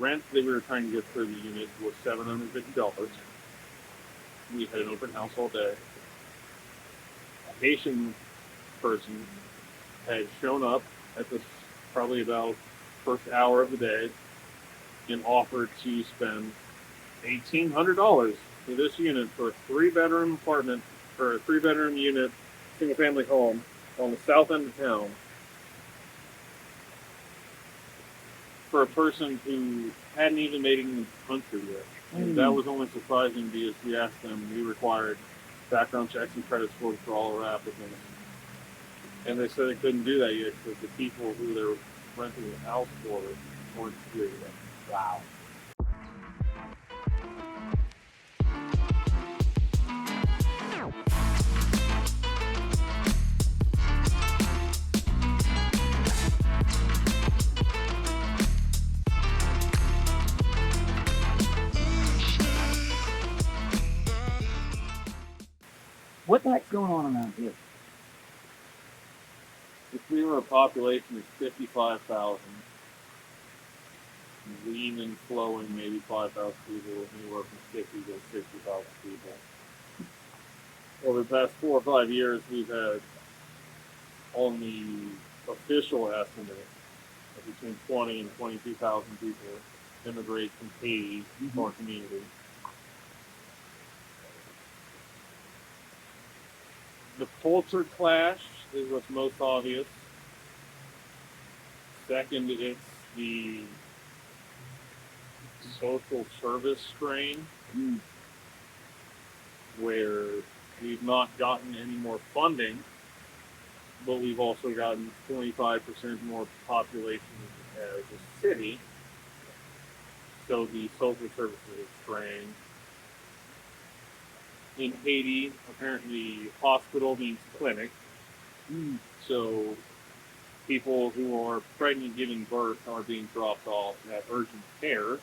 rent that we were trying to get for the unit was $750. We had an open house all day. A Haitian person had shown up at this probably about first hour of the day and offered to spend $1,800 for this unit for a 3-bedroom apartment or a 3-bedroom unit, single family home on the south end of town for a person who hadn't even made it in the country yet. And that was only surprising because we asked them, we required background checks and credit scores for all our applicants. And they said they couldn't do that yet because the people who they were renting the house for weren't here yet. Wow. What the heck's going on around here? If we were a population of 55,000, lean and flowing, maybe 5,000 people, anywhere from 50 to 60,000 people. Over the past 4 or 5 years, we've had, on the official estimate, of between 20 and 22,000 people immigrate from Haiti to our community. The culture clash is what's most obvious. Second, it's the social service strain, where we've not gotten any more funding, but we've also gotten 25% more population as a city. So the social services are strained. In Haiti, apparently hospital means clinic. So people who are pregnant giving birth are being dropped off at urgent cares.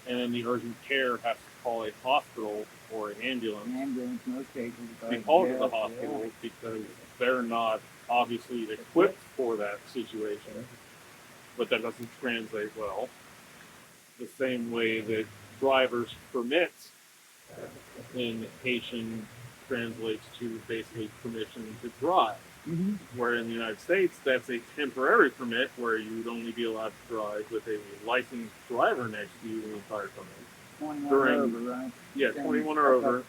And then the urgent care has to call a hospital or an ambulance. In most cases. They call it the hospital because they're not obviously equipped for that situation. But that doesn't translate well. The same way that driver's permits in Haitian translates to basically permission to drive. Where in the United States, that's a temporary permit where you would only be allowed to drive with a licensed driver next to you the entire time. 21 or over, right? Yeah, 21 or over.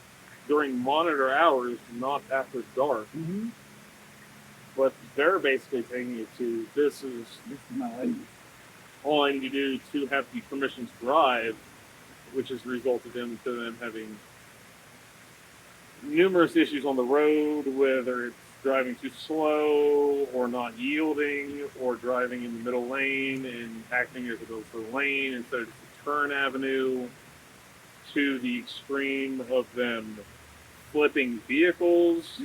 During monitor hours, not after dark. But they're basically taking it to, this is my life. all I need to do to have the permission to drive, which has resulted into them having numerous issues on the road, whether it's driving too slow or not yielding or driving in the middle lane and acting as if it was a lane instead of just a turn avenue, to the extreme of them flipping vehicles,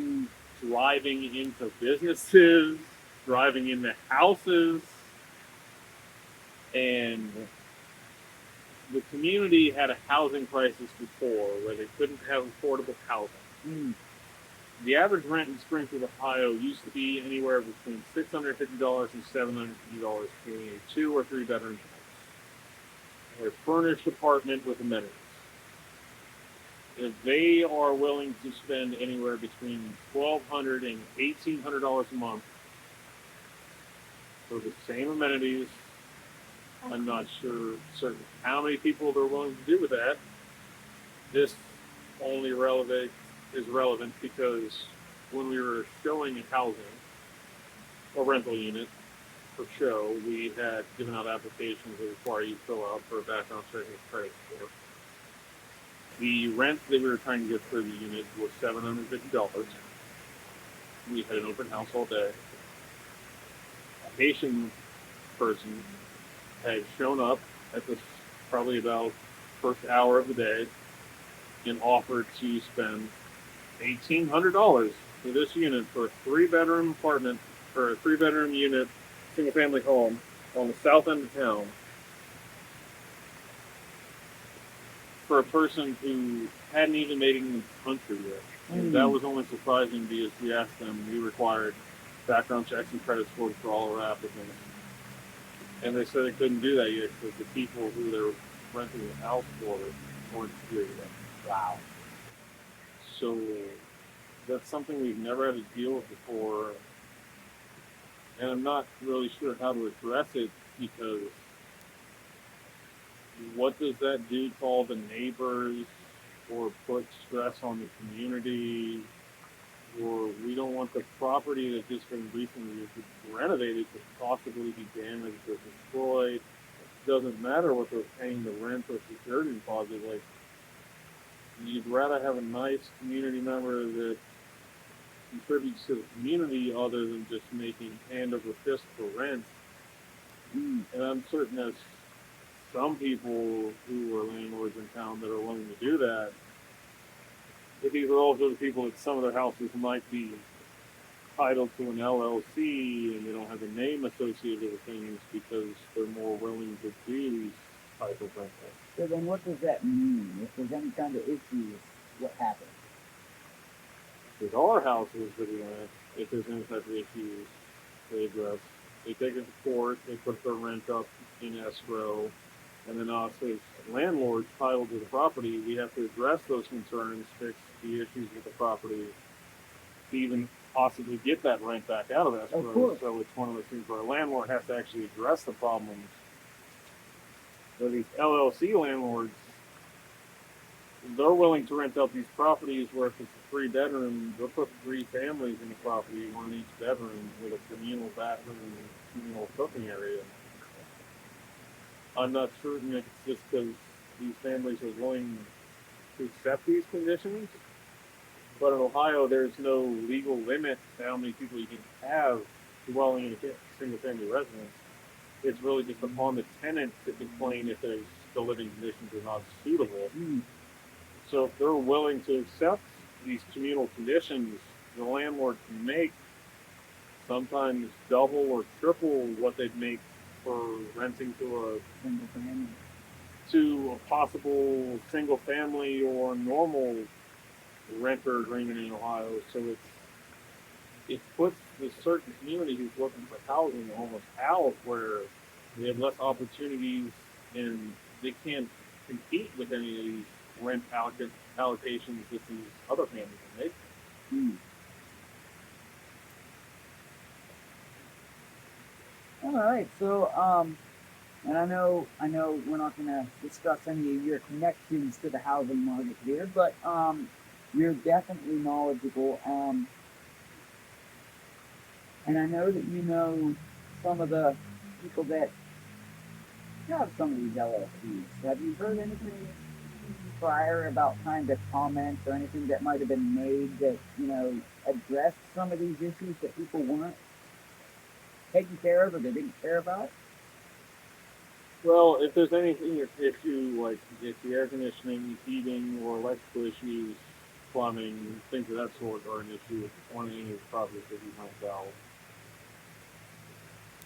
driving into businesses, driving into houses. And the community had a housing crisis before where they couldn't have affordable housing. The average rent in Springfield, Ohio used to be anywhere between $650 and $750 for a 2 or 3 bedroom house, or a furnished apartment with amenities. If they are willing to spend anywhere between $1,200 and $1,800 a month for the same amenities, I'm not certain how many people they're willing to do with that. This only is relevant because when we were showing a housing or rental unit for show, we had given out applications that require you to fill out for a background check and credit score. The rent that we were trying to get for the unit was $750. We had an open house all day. A Haitian person had shown up at this probably about first hour of the day and offered to spend $1,800 for this unit for a 3-bedroom apartment or a 3-bedroom unit, single family home on the south end of town for a person who hadn't even made it in the country yet. And that was only surprising because we asked them, we required background checks and credit scores for all our applicants. And they said they couldn't do that yet because the people who they're renting the house for weren't here yet. Wow. So that's something we've never had to deal with before, and I'm not really sure how to address it because what does that do to all the neighbors or put stress on the community? Or we don't want the property that just been recently renovated to possibly be damaged or destroyed. Doesn't matter what they're paying the rent or security deposit. Like, you'd rather have a nice community member that contributes to the community other than just making hand over fist for rent. And I'm certain there's some people who are landlords in town that are willing to do that. But these are also the people that some of their houses might be titled to an LLC and they don't have a name associated with things because they're more willing to do these type of rentals. So then what does that mean? If there's any kind of issues, what happens? With our houses that we rent, if there's any type of issues, they address. They take it to court, they put their rent up in escrow, and then us as landlords titled to the property, we have to address those concerns, fix the issues with the property, to even possibly get that rent back out of escrow. So it's one of those things where a landlord has to actually address the problems. So these LLC landlords, they're willing to rent out these properties where if it's a 3-bedroom, they'll put 3 families in the property, one in each bedroom with a communal bathroom and communal cooking area. I'm not certain if it's just because these families are willing to accept these conditions, but in Ohio, there's no legal limit to how many people you can have dwelling in a single-family residence. It's really just upon the tenant to complain if the living conditions are not suitable. So if they're willing to accept these communal conditions, the landlord can make sometimes double or triple what they'd make for renting to a possible single family or normal renter agreement in Ohio. So it puts the certain community who's looking for housing almost out where they have less opportunities and they can't compete with any of these rent allocations that these other families are making. All right, so and I know we're not going to discuss any of your connections to the housing market here, but you're definitely knowledgeable. And I know that you know some of the people that have some of these LLCs. Have you heard anything prior about kind of comments or anything that might have been made that, addressed some of these issues that people weren't taken care of or they didn't care about? Well, if there's anything issue like if the air conditioning, heating, or electrical issues, plumbing, things of that sort are an issue with one of any of the properties that you rent out,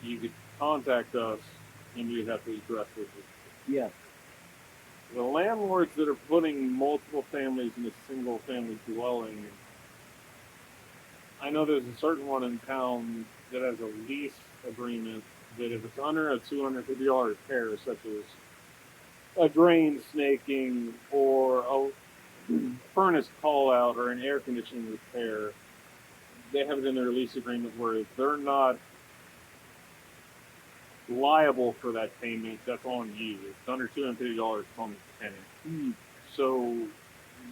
you could contact us and we'd have to address those issues. Yes. The landlords that are putting multiple families in a single family dwelling, I know there's a certain one in town that has a lease agreement that if it's under a $250 repair, such as a drain snaking or a furnace call out or an air conditioning repair, they have it in their lease agreement where they're not liable for that payment. That's on you. It's under $250, it's on the tenant. So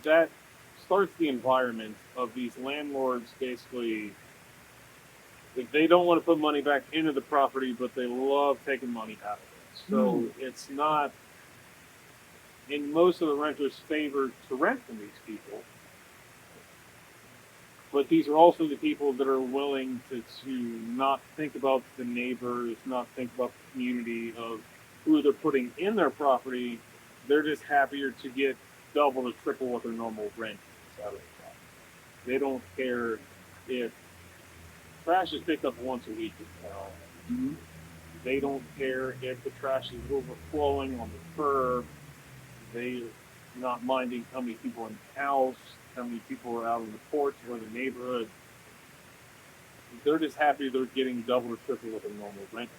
that starts the environment of these landlords basically, if they don't want to put money back into the property, but they love taking money out of it. So it's not in most of the renters' favor to rent from these people. But these are also the people that are willing to not think about the neighbors, not think about the community of who they're putting in their property. They're just happier to get double or triple what their normal rent is out of the property. They don't care if trash is picked up once a week in town. They don't care if the trash is overflowing on the curb. They're not minding how many people in the house, how many people are out on the porch or in the neighborhood. They're just happy they're getting double or triple what their normal rent.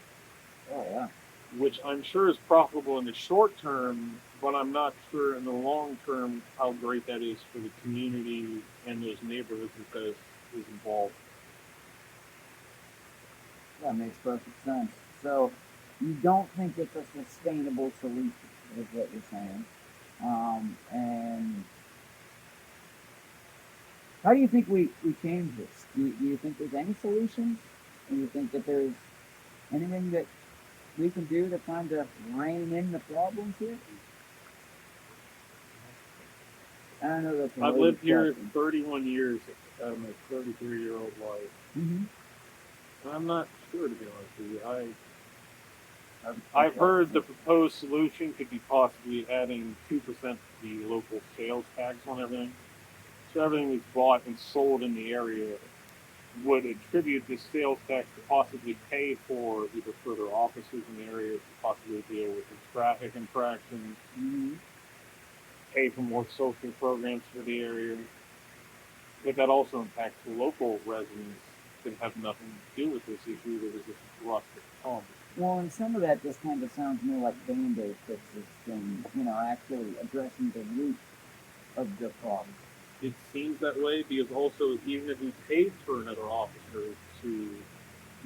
Oh, yeah. which I'm sure is profitable in the short term, but I'm not sure in the long term how great that is for the community and those neighborhoods that is involved. That makes perfect sense. So you don't think it's a sustainable solution, is what you're saying. And how do you think we change this? Do you think there's any solutions? Do you think that there's anything that we can do to kind of rein in the problems here? I don't know that's a I've loaded lived here question. 31 years out of my 33-year-old life. Mm-hmm. I'm not sure, to be honest with you. I've heard the proposed solution could be possibly adding 2% to the local sales tax on everything. So everything that's bought and sold in the area would attribute this sales tax to possibly pay for either further offices in the area, to possibly deal with the traffic infractions, Mm-hmm. pay for more social programs for the area. But that also impacts the local residents that have nothing to do with this issue. That is just thrust upon them. Well, and some of that just kind of sounds more like band-aid fixes than, actually addressing the root of the problem. It seems that way because also even if we paid for another officer to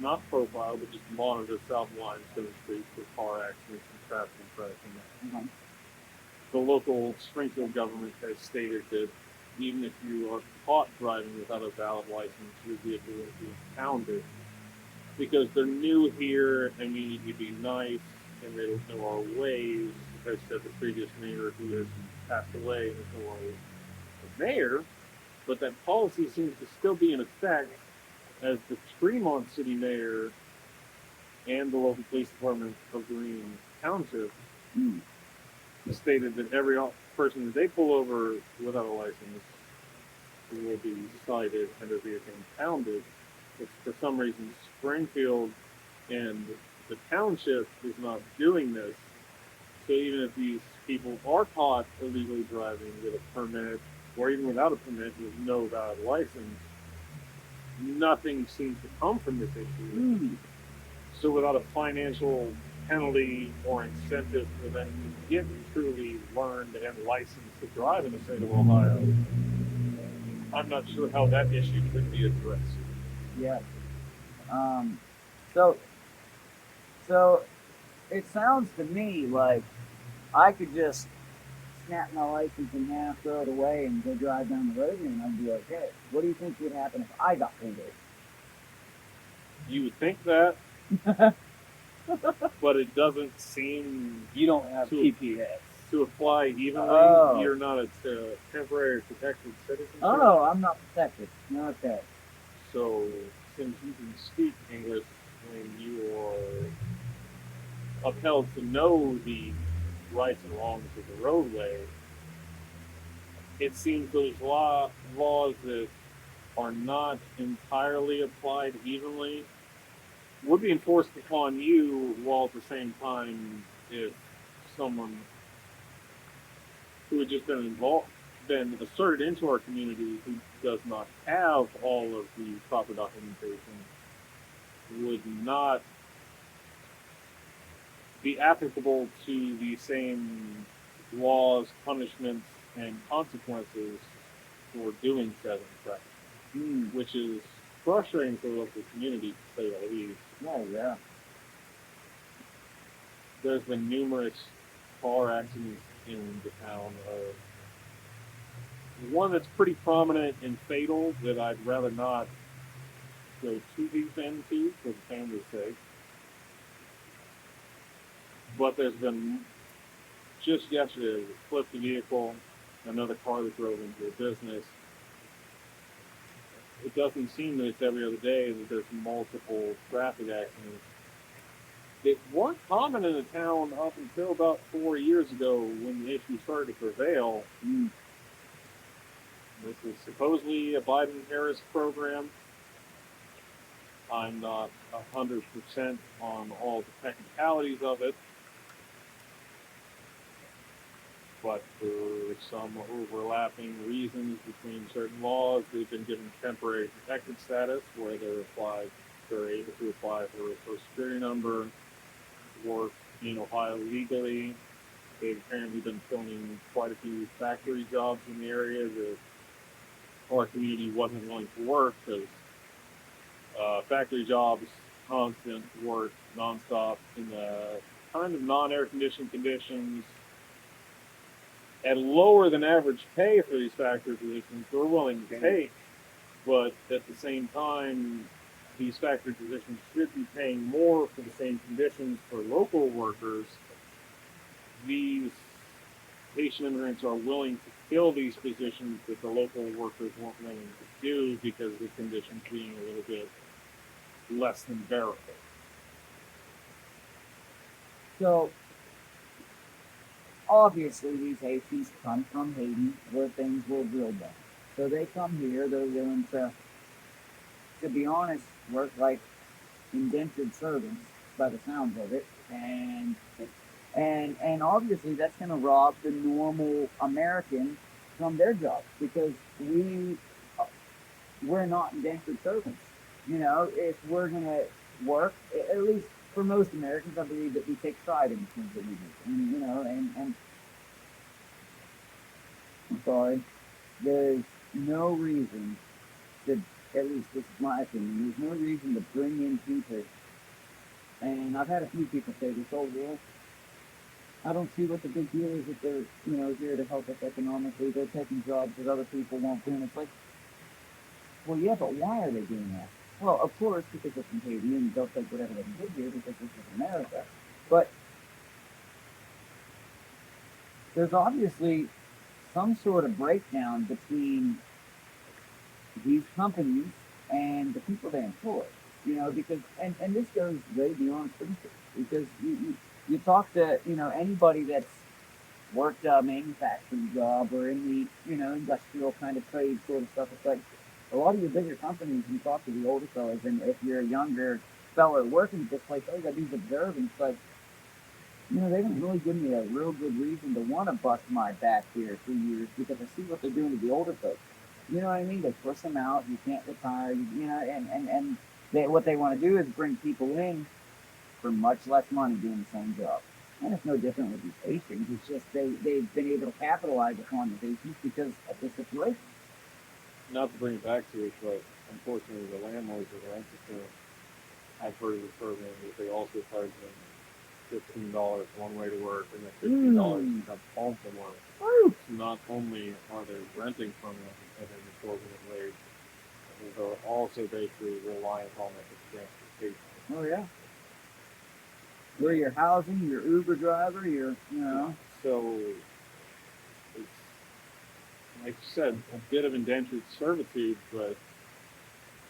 not profile but just monitor South Limestone Street for car accidents and traffic infractions, Mm-hmm. the local Springfield government has stated that even if you are caught driving without a valid license, your vehicle will be impounded because they're new here and we need to be nice and they don't know our ways. As I said, the previous mayor who has passed away is no longer the mayor, but that policy seems to still be in effect as the Fremont city mayor and the local police department of Green Township Mm. stated that every person that they pull over without a license will be cited and their vehicle impounded. But for some reason, Springfield and the township is not doing this. So even if these people are caught illegally driving with a permit or even without a permit with no valid license, nothing seems to come from this issue. Mm. So without a financial penalty or incentive for them to get truly learned and licensed to drive in the state of Ohio, I'm not sure how that issue could be addressed. Yeah. So so it sounds to me like I could just snap my license in half, throw it away, and go drive down the road, and I'd be okay. What do you think would happen if I got pulled You would think that, over? but it doesn't seem You don't have to, PPS. to apply evenly. Oh. You're not a temporary protected citizen. Oh, I'm not protected. Okay. So since you can speak English when you are upheld to know the rights and wrongs of the roadway, it seems those laws that are not entirely applied evenly would be enforced upon you, while at the same time, if someone who had just been asserted into our community who does not have all of the proper documentation would not be applicable to the same laws, punishments, and consequences for doing said infraction, Mm. which is frustrating for the local community, to say the least. Oh, yeah. There's been numerous car accidents in the town. One that's pretty prominent and fatal that I'd rather not go too deep into for the family's sake. But there's been, just yesterday, we flipped a vehicle, another car that drove into a business. It doesn't seem that it's every other day that there's multiple traffic accidents. It weren't common in the town up until about 4 years ago when the issue started to prevail. Mm. This is supposedly a Biden-Harris program. I'm not 100% on all the technicalities of it, but for some overlapping reasons between certain laws, they've been given temporary protected status where they're able to apply for a social security number, work in Ohio legally. They've apparently been filming quite a few factory jobs in the area that our community wasn't willing to work because factory jobs, constant work, nonstop in the kind of non-air conditioned conditions at lower than average pay for these factory positions. We're willing to take, but at the same time, these factory positions should be paying more for the same conditions for local workers. These Haitian immigrants are willing to fill these positions that the local workers weren't willing to do because the conditions being a little bit less than bearable. So obviously these Haitians come from Haiti where things were real bad. So they come here, they're willing to be honest, work like indentured servants by the sounds of it. And obviously that's gonna rob the normal American from their jobs because we're not indentured servants. You know, if we're gonna work, at least for most Americans, I believe that we take pride in the things that we do. And you know, and I'm sorry, there's no reason to, at least this is my opinion, there's no reason to bring in people. And I've had a few people say this, oh well, I don't see what the big deal is if they're, you know, here to help us economically. They're taking jobs that other people won't do. And it's like, well, yeah, but why are they doing that? Well, of course, because they're from Haiti and they'll take whatever they can get here because this is America. But there's obviously some sort of breakdown between these companies and the people they employ. You know, because and this goes way beyond Springfield. Because you talk to, you know, anybody that's worked a manufacturing job or in the, you know, industrial kind of trade sort of stuff. It's like a lot of your bigger companies, you talk to the older fellas, and if you're a younger fella working at this place, oh, you got these observants, like, you know, they don't really give me a real good reason to want to bust my back here for years because I see what they're doing to the older folks. You know what I mean? They push them out. You can't retire. You know, and what they want to do is bring people in for much less money doing the same job. And it's no different with these Haitians. It's just they've been able to capitalize upon the Haitians because of the situation. Not to bring it back to it, but unfortunately, the landlords of the renters I've heard of the program that they also charge them $15 one way to work and then $15 to come home from work. So not only are they renting from them and then absorbing wage, they're also basically reliant on it for transportation. Oh yeah. Where your housing, your Uber driver, you know. So it's like you said, a bit of indentured servitude, but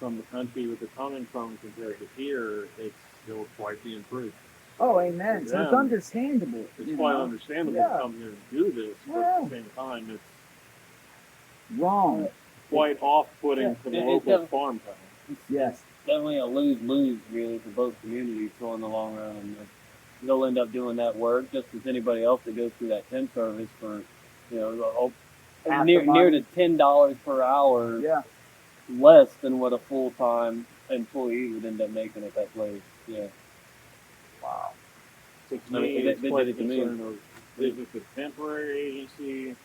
from the country that they're coming from compared to here, it's still quite the improvement. Oh, amen. So it's understandable. It's quite understandable to come here and do this, but at the same time, it's wrong. Quite off-putting for the local farm town. Yes. Definitely a lose-lose, really, for both communities so in the long run. And they'll end up doing that work just as anybody else that goes through that temp service for, you know, near to $10 per hour, less than what a full-time employee would end up making at that place. Yeah. Wow. So to me, it's quite a concern of, is it the temporary agency?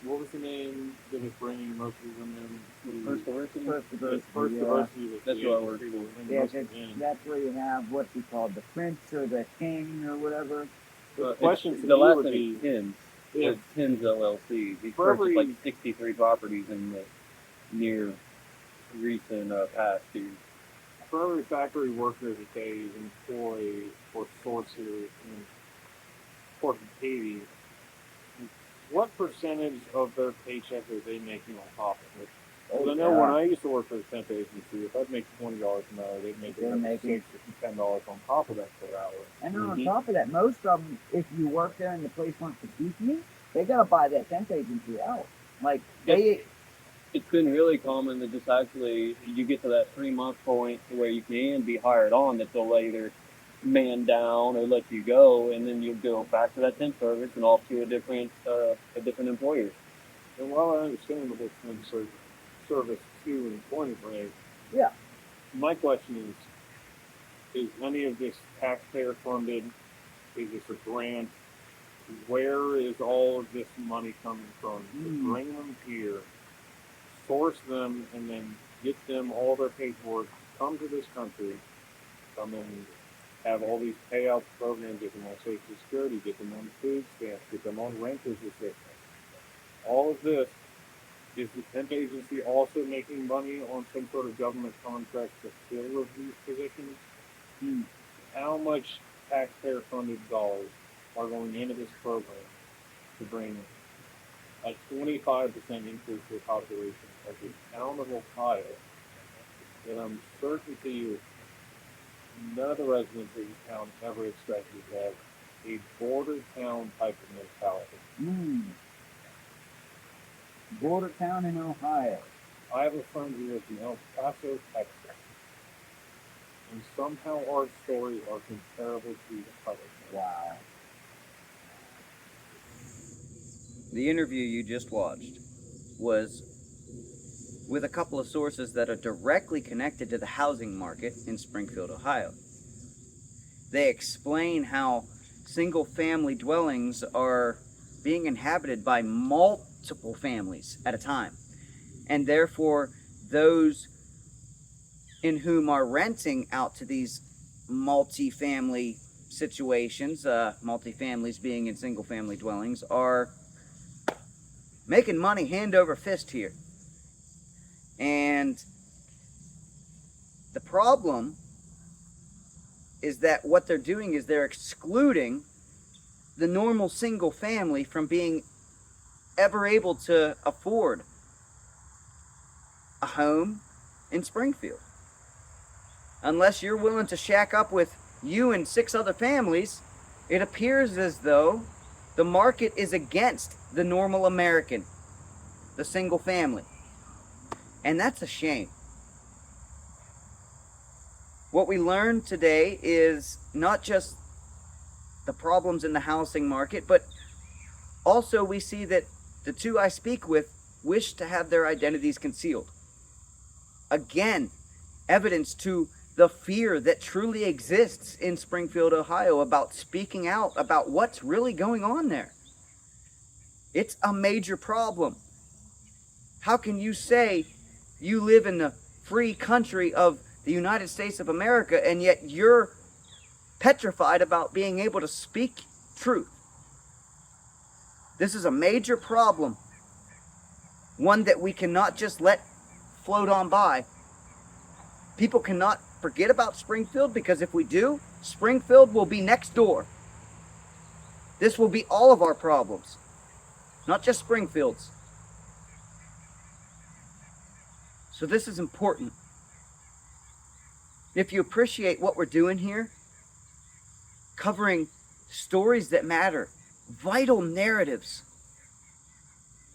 What was the name that was bringing most of them in? First Diversity? First Diversity was that's what I work for. Yeah, that's where you have what's he called, the Prince or the King or whatever. The question the last name is Tins. Yeah. It's Tins LLC. He's purchased like 63 properties in the near recent past years. For every factory worker that they employ or source in Port Haiti, what percentage of their paycheck are they making on top of it? Because I know when I used to work for a temp agency, if I'd make $20 an hour, they'd make $6 to $10 on top of that per hour. And on top of that, most of them, if you work there and the place wants to keep you, they gotta buy that temp agency out. Like it's been really common that just actually you get to that 3-month point where you can be hired on, that they'll either man down or let you go, and then you'll go back to that temp service and off to a different employer. And while I understand the whole temp service to employment rate, yeah, my question is, is any of this taxpayer funded? Is this a grant? Where is all of this money coming from? To bring them here, source them, and then get them all their paperwork, come to this country, come and have all these payouts programs, get them on Social Security, get them on food stamps, get them on renter's assistance. All of this, is the temp agency also making money on some sort of government contract to fill these positions? How much taxpayer-funded dollars are going into this program to bring a 25% increase in the population of the town of Ohio that I'm certain to you none of the residents of this town ever expected to have a border town type of mentality. Border town in Ohio. I have a friend who lives in El Paso, Texas, and somehow our stories are comparable to the public. Wow. The interview you just watched was with a couple of sources that are directly connected to the housing market in Springfield, Ohio. They explain how single-family dwellings are being inhabited by multiple families at a time, and therefore those in whom are renting out to these multi-family situations, multi-families being in single-family dwellings, are making money hand over fist here. And the problem is that what they're doing is they're excluding the normal single family from being ever able to afford a home in Springfield. Unless you're willing to shack up with you and 6 other families, it appears as though the market is against the normal American, the single family. And that's a shame. What we learned today is not just the problems in the housing market, but also we see that the 2 I speak with wish to have their identities concealed. Again, evidence to the fear that truly exists in Springfield, Ohio about speaking out about what's really going on there. It's a major problem. How can you say you live in the free country of the United States of America and yet you're petrified about being able to speak truth? This is a major problem. One that we cannot just let float on by. People cannot forget about Springfield, because if we do, Springfield will be next door. This will be all of our problems, not just Springfield's. So this is important. If you appreciate what we're doing here, covering stories that matter, vital narratives,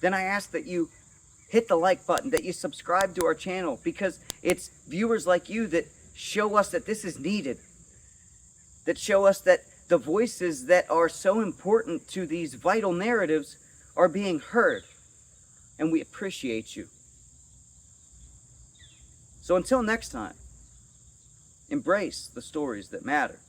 then I ask that you hit the like button, that you subscribe to our channel, because it's viewers like you that show us that this is needed, that show us that the voices that are so important to these vital narratives are being heard, and we appreciate you. So until next time, embrace the stories that matter.